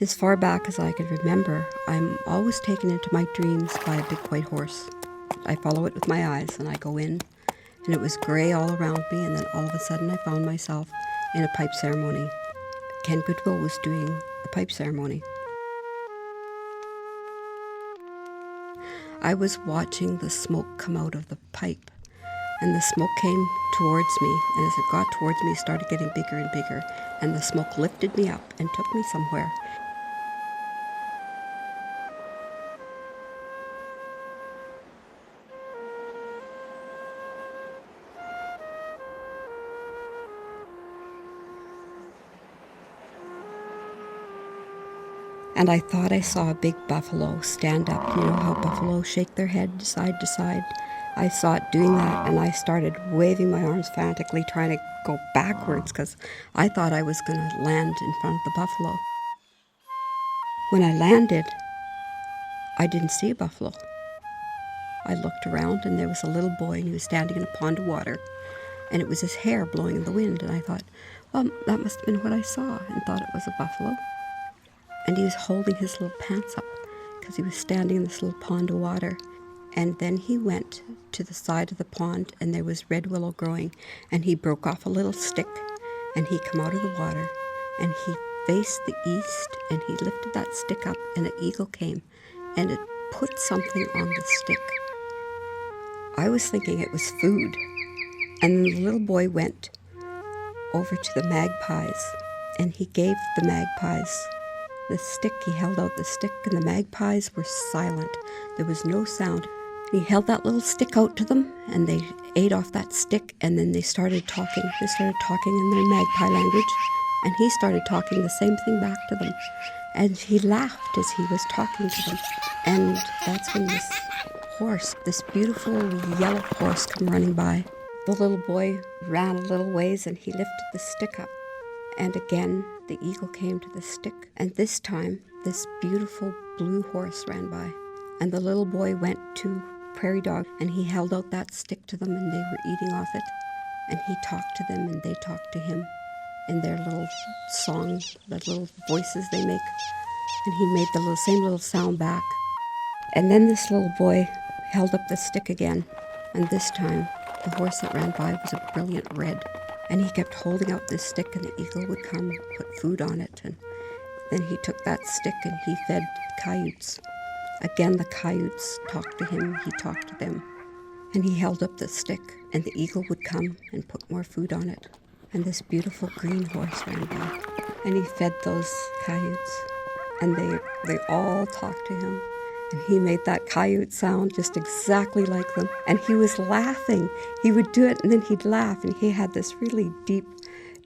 As far back as I could remember, I'm always taken into my dreams by a big white horse. I follow it with my eyes, and I go in, and it was gray all around me, and then all of a sudden I found myself in a pipe ceremony. Ken Goodwill was doing the pipe ceremony. I was watching the smoke come out of the pipe, and the smoke came towards me, and as it got towards me, it started getting bigger and bigger, and the smoke lifted me up and took me somewhere. And I thought I saw a big buffalo stand up. You know how buffalo shake their head side to side? I saw it doing that, and I started waving my arms frantically, trying to go backwards because I thought I was going to land in front of the buffalo. When I landed, I didn't see a buffalo. I looked around, and there was a little boy, and he was standing in a pond of water, and it was his hair blowing in the wind, and I thought, well, that must have been what I saw, and thought it was a buffalo. And he was holding his little pants up because he was standing in this little pond of water. And then he went to the side of the pond, and there was red willow growing, and he broke off a little stick, and he come out of the water, and he faced the east, and he lifted that stick up, and an eagle came, and it put something on the stick. I was thinking it was food. And the little boy went over to the magpies, and he gave the magpies the stick. He held out the stick, and the magpies were silent. There was no sound. He held that little stick out to them, and they ate off that stick, and then they started talking. They started talking in their magpie language, and he started talking the same thing back to them. And he laughed as he was talking to them. And that's when this horse, this beautiful yellow horse, come running by. The little boy ran a little ways, and he lifted the stick up. And again, the eagle came to the stick, and this time, this beautiful blue horse ran by. And the little boy went to Prairie Dog, and he held out that stick to them, and they were eating off it. And he talked to them, and they talked to him in their little song, the little voices they make. And he made the same little sound back. And then this little boy held up the stick again, and this time, the horse that ran by was a brilliant red. And he kept holding out this stick, and the eagle would come and put food on it. And then he took that stick and he fed coyotes. Again, the coyotes talked to him, he talked to them. And he held up the stick, and the eagle would come and put more food on it. And this beautiful green horse ran by, and he fed those coyotes. And they all talked to him. And he made that coyote sound just exactly like them. And he was laughing. He would do it, and then he'd laugh. And he had this really deep,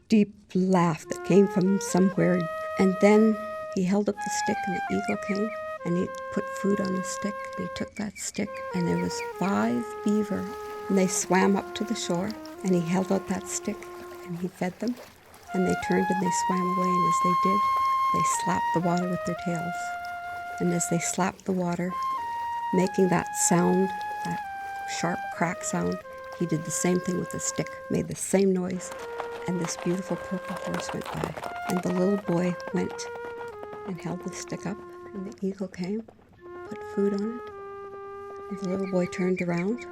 deep laugh that came from somewhere. And then he held up the stick, and the eagle came, and he put food on the stick. And he took that stick, and there was 5 beaver. And they swam up to the shore, and he held out that stick, and he fed them. And they turned, and they swam away, and as they did, they slapped the water with their tails. And as they slapped the water, making that sound, that sharp crack sound, he did the same thing with the stick, made the same noise, and this beautiful purple horse went by. And the little boy went and held the stick up, and the eagle came, put food on it, and the little boy turned around,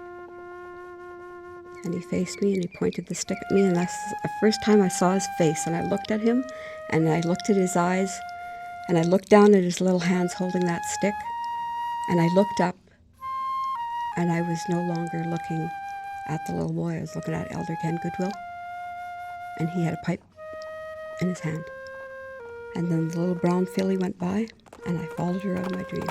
and he faced me, and he pointed the stick at me, and that's the first time I saw his face, and I looked at him, and I looked at his eyes, and I looked down at his little hands holding that stick, and I looked up, and I was no longer looking at the little boy. I was looking at Elder Ken Goodwill, and he had a pipe in his hand. And then the little brown filly went by, and I followed her out of my dream.